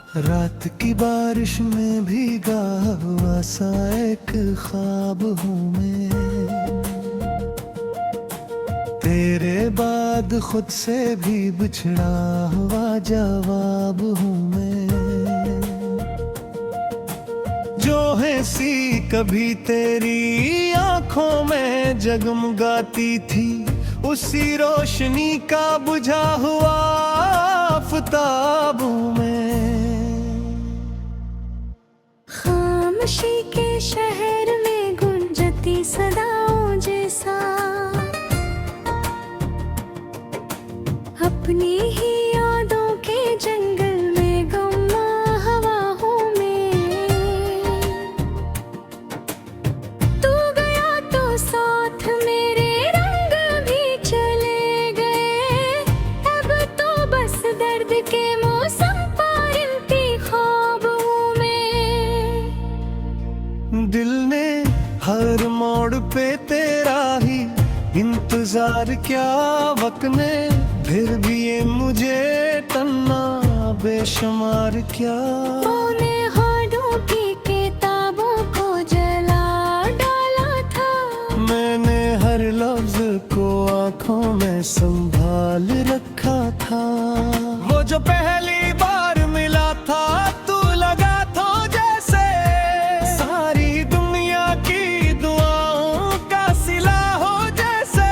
रात की बारिश में भीगा हुआ सा एक ख्वाब हूँ मैं। तेरे बाद खुद से भी बिछड़ा हुआ जवाब हूँ मैं। जो है सी कभी तेरी आंखों में जगमगाती थी, उसी रोशनी का बुझा हुआ आफताब हूँ मैं। खामोशी के शहर में गुंजती सदाओं जैसा अपनी ही यादों के जंगल में गुमा हवा हूँ मैं। तू गया तो साथ मेरे रंग भी चले गए। अब तो बस दर्द के मौसम पर इंतखाब हूँ मैं। दिल ने हर मोड़ पे तेरा ही इंतजार किया वक्त ने, फिर भी ये मुझे तन्ना बेशुमार क्या। तूने हाडों की किताबों को जला डाला था। मैंने हर लफ्ज को आंखों में संभाल रखा था। वो जो पहली बार मिला था, तू लगा था जैसे सारी दुनिया की दुआओं का सिला हो जैसे।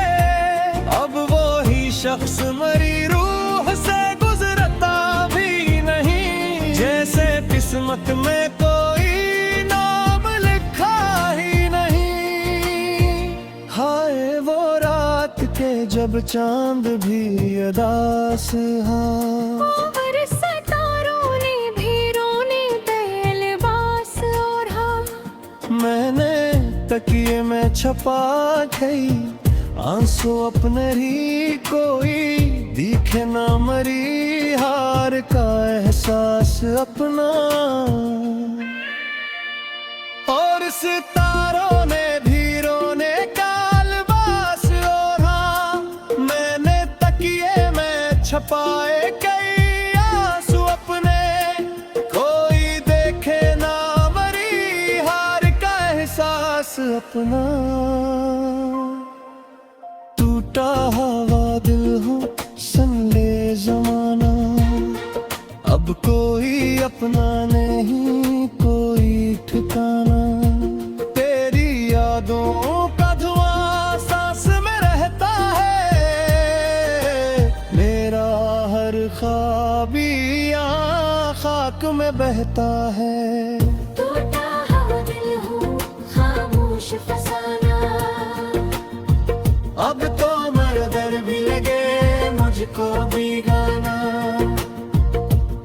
अब वो ही शख्स मरी रूह से गुजरता भी नहीं, जैसे किस्मत में कोई नाम लिखा ही नहीं। हाय वो रात के जब चांद भी अदास हाँ। और सितारों ने भी रोने पे लिबास ओढ़ा। मैंने तकिए में छपा गई आंसू अपने ही, कोई दिखे ना मरी हार का एहसास अपना। और सितारों ने भी रोने का लिबास ओढ़ा। मैंने तकिए में छपाए कई आंसू अपने, कोई देखे ना मरी हार का एहसास अपना। टूटा हवा दिल हूँ सुन ले जमाना, अब कोई अपना नहीं कोई ठिकाना। तेरी यादों का धुआं सांस में रहता है, मेरा हर ख्वाबी यहाँ खाक में बहता है। टूटा हवा दिल हूँ खामोश फसाना। अब तो मरदर भी लगे मुझको भी गाना।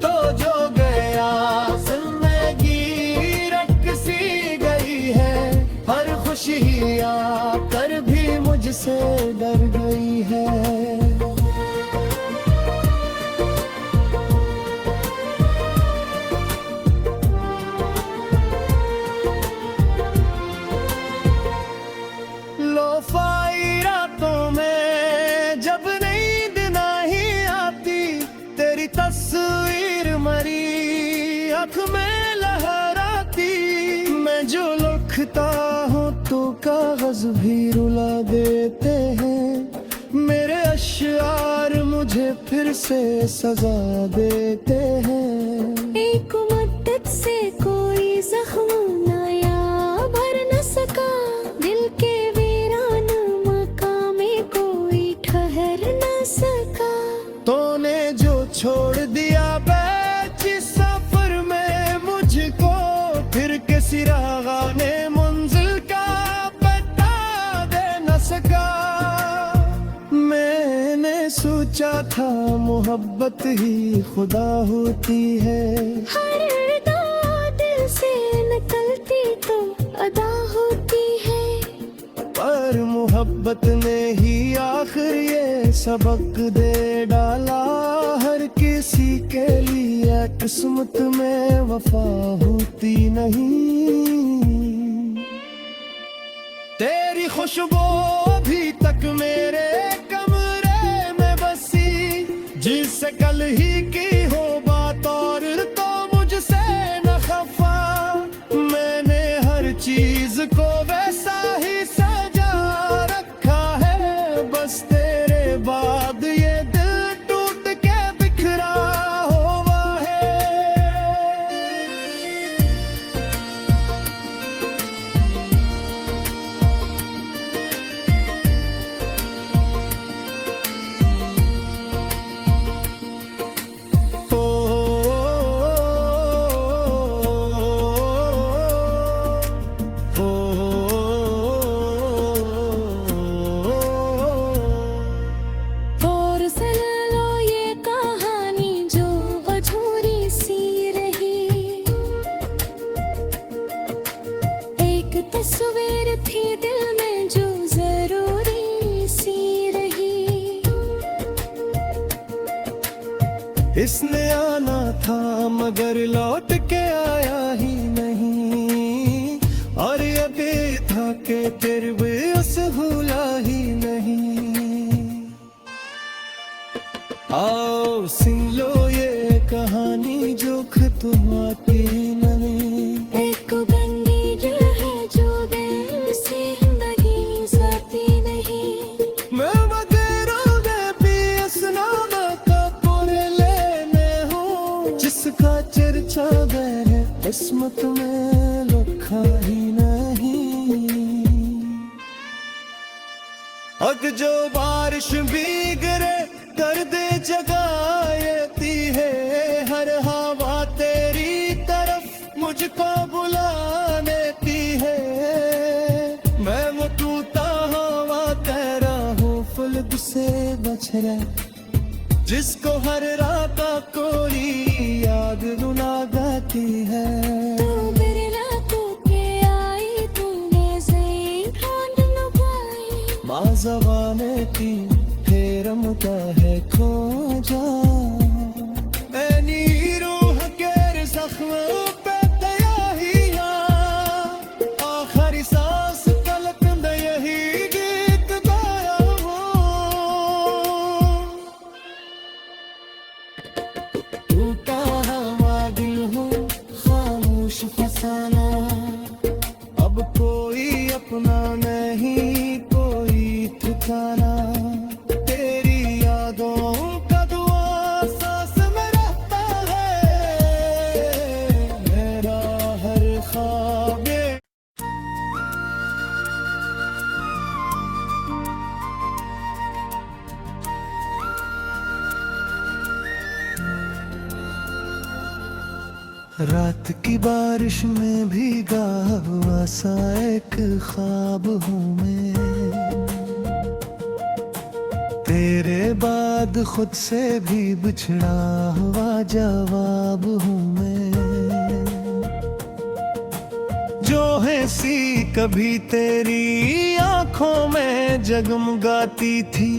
तो जो गया जिंदगी रट सी गई है, हर खुशी आकर भी मुझसे डर गई है। लोफाई रातों में जब नींद नहीं आती, तेरी तस्वीर मरी आँख में लहराती। मैं जो लिखता हूँ तो कागज भी रुला देते हैं, मेरे अश्यार मुझे फिर से सजा देते हैं। एक मुद्दत से कोई जख्म नया भर न सका, दिल के तूने जो छोड़ दिया बैठी सफर में मुझको, फिर किसी रागा ने मंजिल का बता दे न सका। मैंने सोचा था मोहब्बत ही खुदा होती है, हर अदा दिल से निकलती तो अदा होती है। पर मोहब्बत ने ही आखिर ये सबक दे डाला, हर किसी के लिए किस्मत में वफा होती नहीं। तेरी खुशबू अभी तक मेरे कमरे में बसी, जिससे कल ही की हो बात और तो मुझे चीज को वैसा ही सजा रखा है, बस तेरे बाद ये दिल टूट के बिखरा हुआ है। और सुन लो ये कहानी जो अधूरी सी रही, एक तस्वीर थी दिल में जो जरूरी सी रही। इसने आना था मगर लौट के आया ही नहीं, और ये भी था कि फिर भी उस भूला ही नहीं। आओ सुन लो ये कहानी जो खत्माती नहीं। एक बंदी दिल है जो दिल से जिंदगी जाती नहीं। मैं मगरों में भी इस नाम का पूरे लेने हूँ, जिसका चर्चा गैर किस्मत में लिखा ही नहीं। अग जो बारिश भी गिरे कर दे जगाती है, हर हवा तेरी तरफ मुझको बुलाती है। मैं वो टूटा हवा तेरा हूँ फुल्क से बच रहा, जिसको हर रात कोई याद रुला गाती है। तू बिरला तू के आई, तूने ज़ेन ढूंढ लुभाई। माँ ज़बाने की रमता है खो जा, मैंने रूह के जख्म पे तयाहिया, आखिरी सांस तलक में यही गीत गाया हूँ। टूटा हुआ दिल हूँ खामोश फसाना, अब कोई अपना नहीं कोई ठिकाना। रात की बारिश में भीगा हुआ सा एक ख्वाब हूँ मैं, तेरे बाद खुद से भी बिछड़ा हुआ जवाब हूँ मैं। जो है सी कभी तेरी आंखों में जगमगाती थी,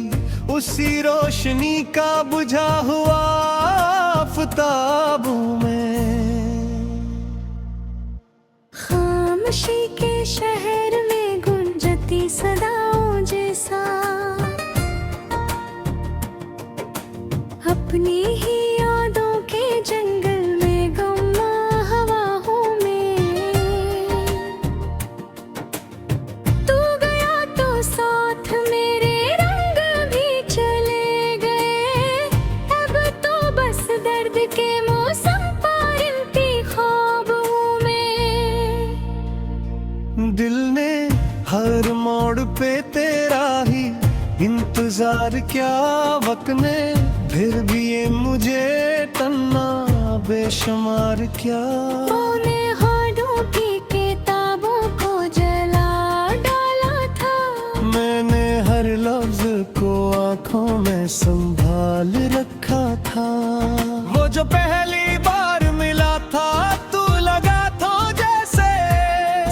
उसी रोशनी का बुझा हुआ आफताब हूँ मैं। खामोशी के शहर में गुंजती सदाओं जैसा, अपनी ही यादों के जंगल में गुम्मा हवा हूँ मैं। तू गया तो साथ मेरे रंग भी चले गए, अब तो बस दर्द के मौसम पर इल्ती ख्वाब हूँ मैं। दिल ने हर मोड़ पे तेरा ही इंतजार किया, वक्त ने फिर भी ये मुझे तन्ना बेशुमार क्या। तूने हाडों की किताबों को जला डाला था, मैंने हर लफ्ज को आंखों में संभाल रखा था। वो जो पहली बार मिला था तू लगा था जैसे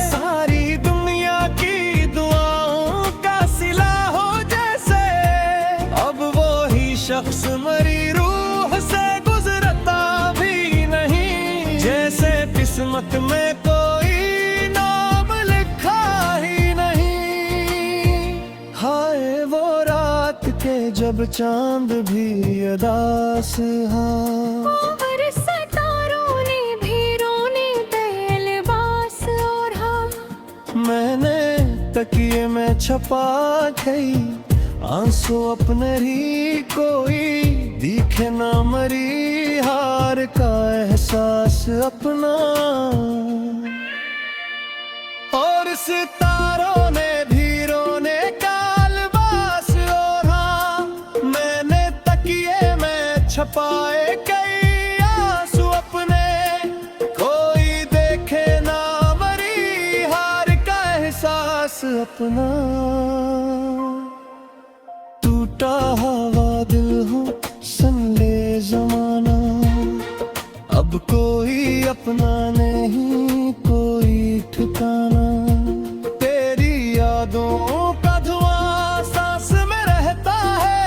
सारी दुनिया की दुआओं का सिला हो जैसे। अब वो ही शख्स मरी रूह से गुजरता भी नहीं, जैसे किस्मत में कोई नाम लिखा ही नहीं। हाय वो रात के जब चांद भी अदास हाँ, और सितारों ने भी रोने पे लिबास ओढ़ा। मैंने तकिए में छपा गई आंसू अपने ही, कोई दिखे ना मरी हार का एहसास अपना। और सितारों ने भी रोने का लिबास ओढ़ा, मैंने तकिए में छपाए कई आंसू अपने, कोई देखे ना मरी हार का एहसास अपना। टूटा हवा दिल हूँ सुन ले जमाना, अब कोई अपना नहीं कोई ठिकाना। तेरी यादों का धुआं सांस में रहता है,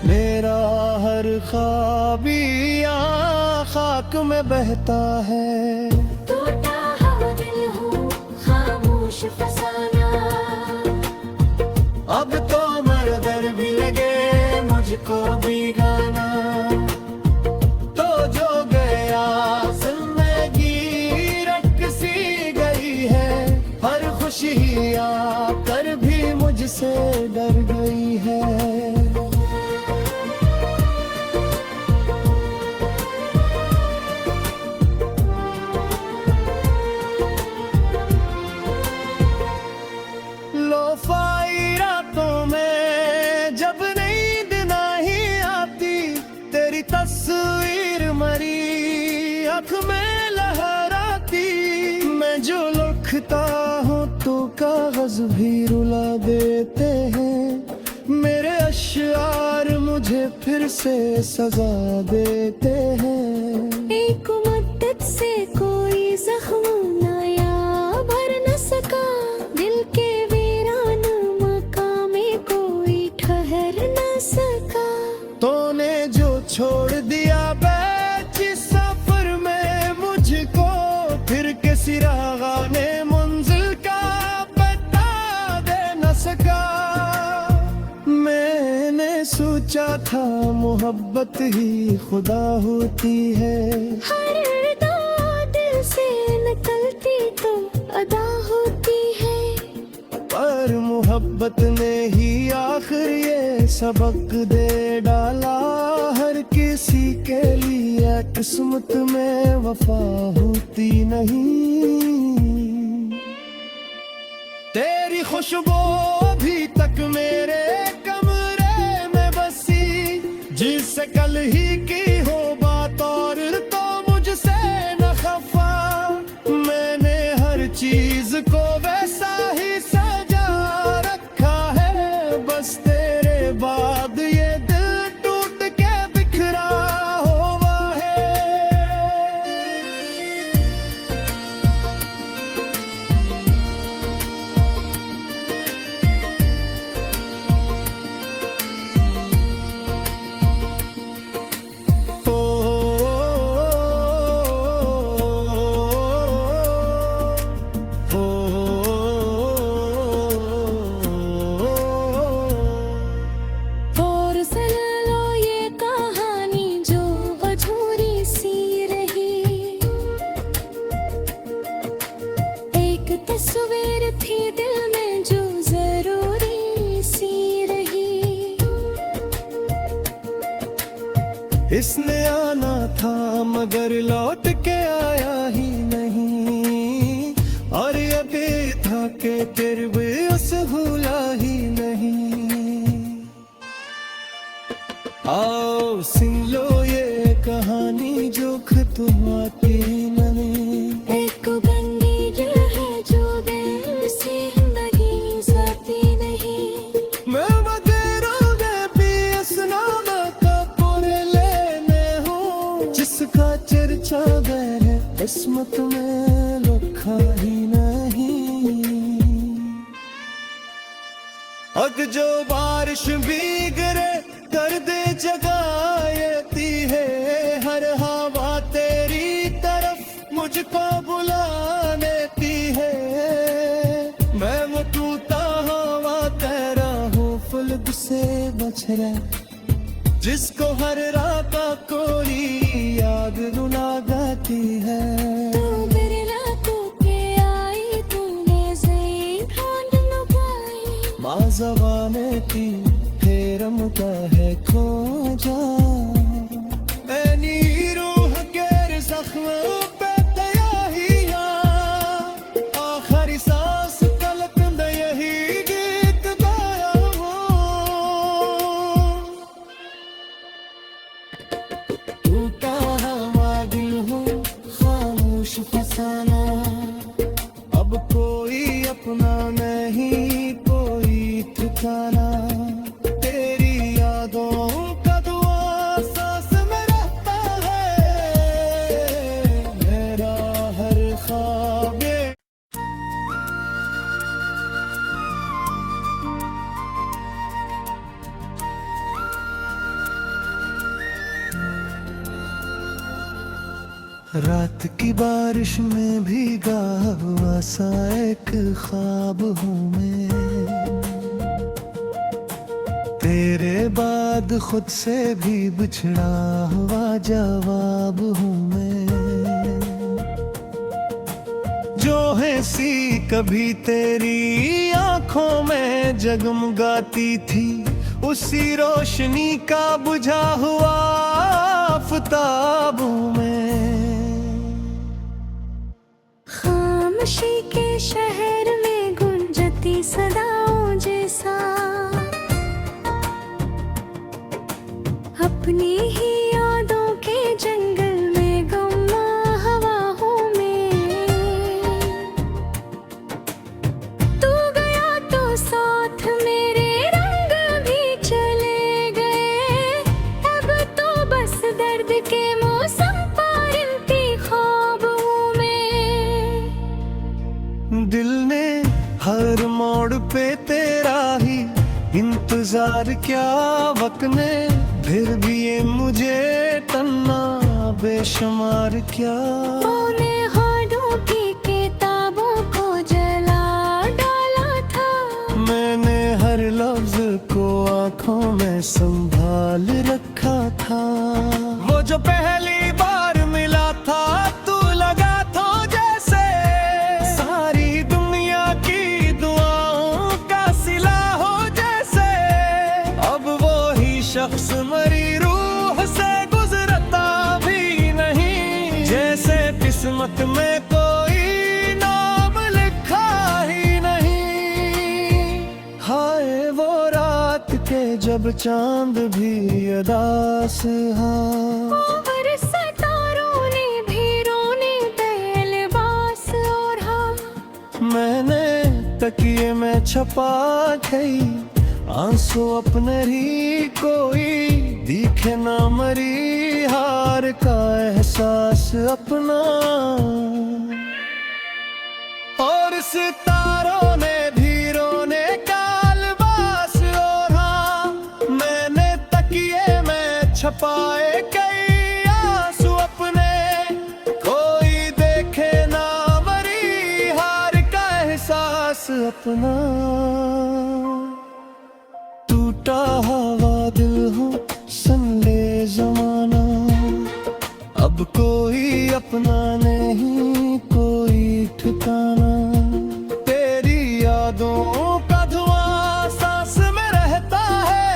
मेरा हर ख्वाब यहाँ खाक में बहता है। टूटा हवा दिल हूँ खामोश फसाना, अब तो मरदर भी लगे मुझको भी गाना। तो जो गया जिंदगी रट सी गई है, हर खुशी आकर भी मुझसे डर गई है। लोफाई रातों में जब नींद नहीं आती, तेरी तस्वीर मरी आँख में लहराती। मैं जो लिखता हूँ तो कागज भी रुला देते हैं, मेरे अश्यार मुझे फिर से सजा देते हैं। एक मुद्दत से कोई जख्म नया भर न सका, दिल के वीरान मकाम में कोई ठहर न सका। तूने जो छोड़ दिया बैठी सफर में मुझको, फिर किसी रागा ने मंजिल का बता दे न सका। मैंने सोचा था मोहब्बत ही खुदा होती है, हर अदा दिल से निकलती तो अदा होती है। पर मोहब्बत ने ही आखिर ये सबक दे डाला, हर किसी के लिए किस्मत में वफा होती नहीं। तेरी खुशबू अभी तक मेरे कमरे में बसी, जिससे कल ही की हो बात और तो मुझसे न खफा। मैंने हर चीज को वैसा ही सजा रखा है, बस तेरे बाद ये दिल टूट के बिखरा हुआ है। और सुन लो ये कहानी जो अधूरी सी रही, एक तस्वीर थी दिल में जो जरूरी सी रही। इसने आना था मगर लौट के आया ही नहीं, और ये भी था कि फिर भी उसे भूला ही नहीं। आओ सुन लो ये कहानी जो खत्माती नहीं। एक बंदी दिल है जो दिल से जिंदगी जाती नहीं। मैं मगरों में भी इस नाम का पूरे लेने हूँ, जिसका चर्चा गैर है किस्मत में लिखा ही नहीं। अब जो बारिश भी गिरे कर दे जगाती है, हर हवा तेरी तरफ मुझको बुला लेती है। मैं वो टूटा हवा तेरा हूँ फुल्क से बच रहा, जिसको हर रात कोई याद रुला गाती है। तू बिरला को के आई जबाने की हेरम का है खो जा ऐनी रूह के जख्म पे तयाहिया आखिरी सांस तलक यही गीत गाया हो टूटा हवा दिल हूँ खामोश फसाना अब कोई अपना नहीं कोई ठिकाना तेरी यादों का दुआ सांस में रहता है मेरा हर ख्वाब ये रात की बारिश में भीगा हुआ सा एक ख्वाब हूँ मैं तेरे बाद खुद से भी बिछड़ा हुआ जवाब हूँ मैं जो है सी कभी तेरी आंखों में जगमगाती थी उसी रोशनी का बुझा हुआ आफताब हूँ मैं खामोशी के शहर में गुंजती सदाओं जैसा अपनी ही यादों के जंगल में गुमा हवा हूँ मैं तू गया तो साथ मेरे रंग भी चले गए अब तो बस दर्द के मौसम पर इंतखाब हूँ मैं दिल ने हर मोड़ पे तेरा ही इंतजार क्या वक्त ने फिर भी ये मुझे तन्ना बेशुमार क्या तूने हाडों की किताबों को जला डाला था मैंने हर लफ्ज को आंखों में संभाल रखा था वो जो पहली बार मिला था तू लगा था जैसे सारी दुनिया की दुआओं का सिला हो जैसे अब वो ही शख्स मरी रूह से गुजरता भी नहीं जैसे किस्मत में कोई नाम लिखा ही नहीं हाय वो रात के जब चांद भी अदास हाँ और सितारों ने भी रोने पे लिबास ओढ़ा मैंने तकिए में छपा गई आंसू अपने ही कोई दिखे ना मरी हार का एहसास अपना और सितारों ने भी रोने का लिबास ओढ़ा मैंने तकिए में छपाए कई आंसू अपने कोई देखे ना मरी हार का एहसास अपना टूटा हवा दिल हूँ सुन ले जमाना अब कोई अपना नहीं कोई ठिकाना तेरी यादों का धुआं सांस में रहता है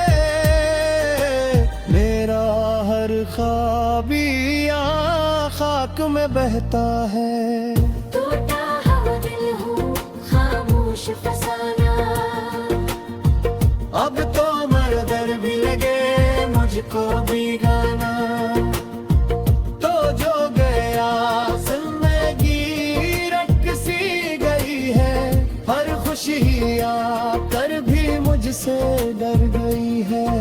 मेरा हर ख्वाब यहाँ खाक में बहता है टूटा हवा दिल हूँ खामोश फसाना अब तो मरदर भी लगे मुझको भी गाना तो जो गया जिंदगी रख सी गई है हर खुशी आकर भी मुझसे डर गई है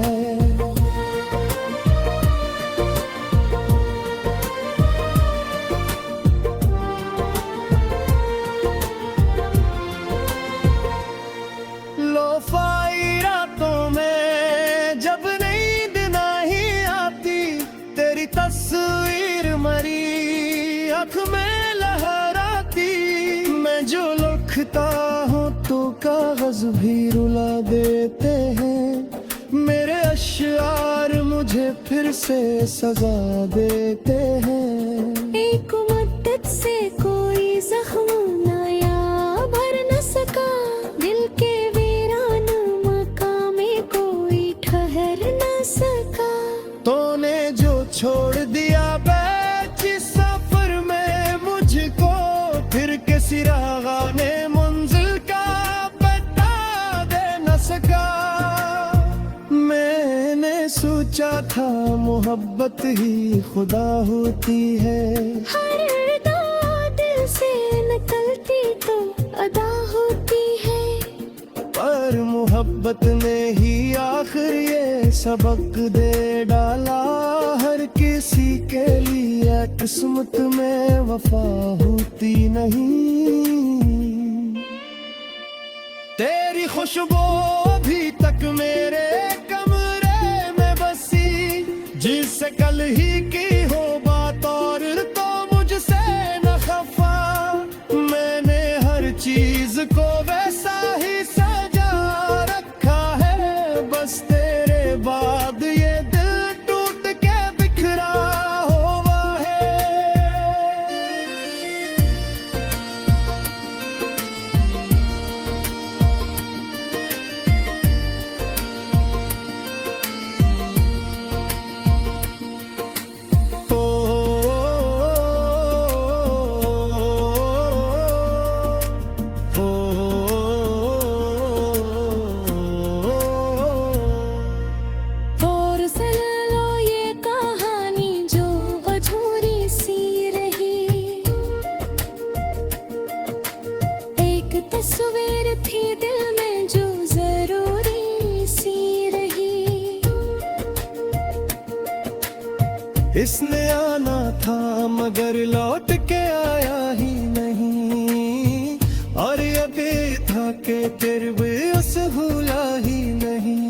लोफाई रातों में जब नींद नहीं आती तेरी तस्वीर मरी आँख में लहराती मैं जो लिखता हूँ तो कागज भी रुला देते हैं मेरे अश्यार मुझे फिर से सजा देते हैं एक मुद्दत से कोई जख्म नया भर न सका दिल के वीरान सिरागा ने मंजिल का बता दे न सका। मैंने सोचा था मोहब्बत ही खुदा होती है, हर अदा दिल से निकलती तो अदा होती है। पर मोहब्बत ने ही आखिर ये सबक दे डाला, हर किसी के लिए किस्मत में वफा होती नहीं। तेरी खुशबू अभी तक मेरे कमरे में बसी, जिससे कल ही की हो बात और तो मुझसे न खफा। मैंने हर चीज को वैसा ही सजा रखा है, बस तेरे बाद ये दिल टूट के बिखरा हुआ है। और सुन लो ये कहानी जो अधूरी सी रही, एक तस्वीर थी दिल में जो जरूरी सी रही। इसने आना था मगर लौट के आया ही नहीं, और ये भी था कि फिर भी उसे भूला ही नहीं।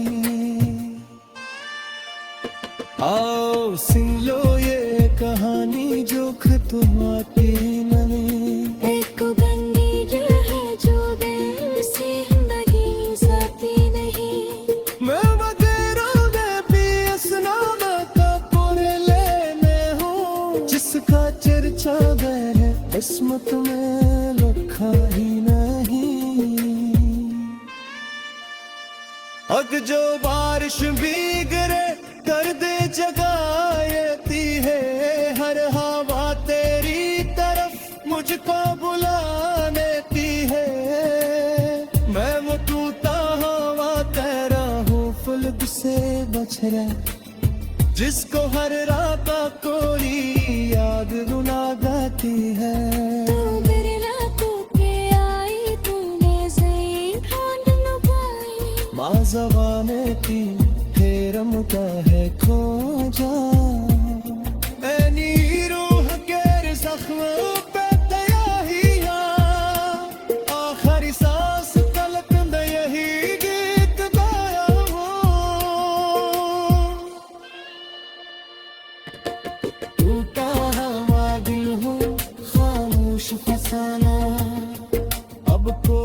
आओ सुन लो ये कहानी जो खत्माती नहीं। एक गंदी दिल है जो दिल से जिंदगी जाती नहीं। मैं वगैरह में भी इस नाम का पूरे लेने हूँ, जिसका चर्चा है किस्मत में लिखा ही नहीं। अब जो बारिश भी गिरे कर दे जगाती है, हर हवा तेरी तरफ मुझको बुला देती है। मैं वो टूटा हवा तेरा हूँ फुल्क से बछड़ा, जिसको हर रात कोई याद रुला गाती है। तू बिरला को के आई तूने ज़ेन ढूंढ लुभाई, माँ ज़बाने की हेरम का है खो जा। ऐनी रूह के ज़ख्म पे तयाहिया, आखिरी सांस तलक में यही गीत गाया हूँ। टूटा हवा दिल हूँ खामोश फसाना, अब को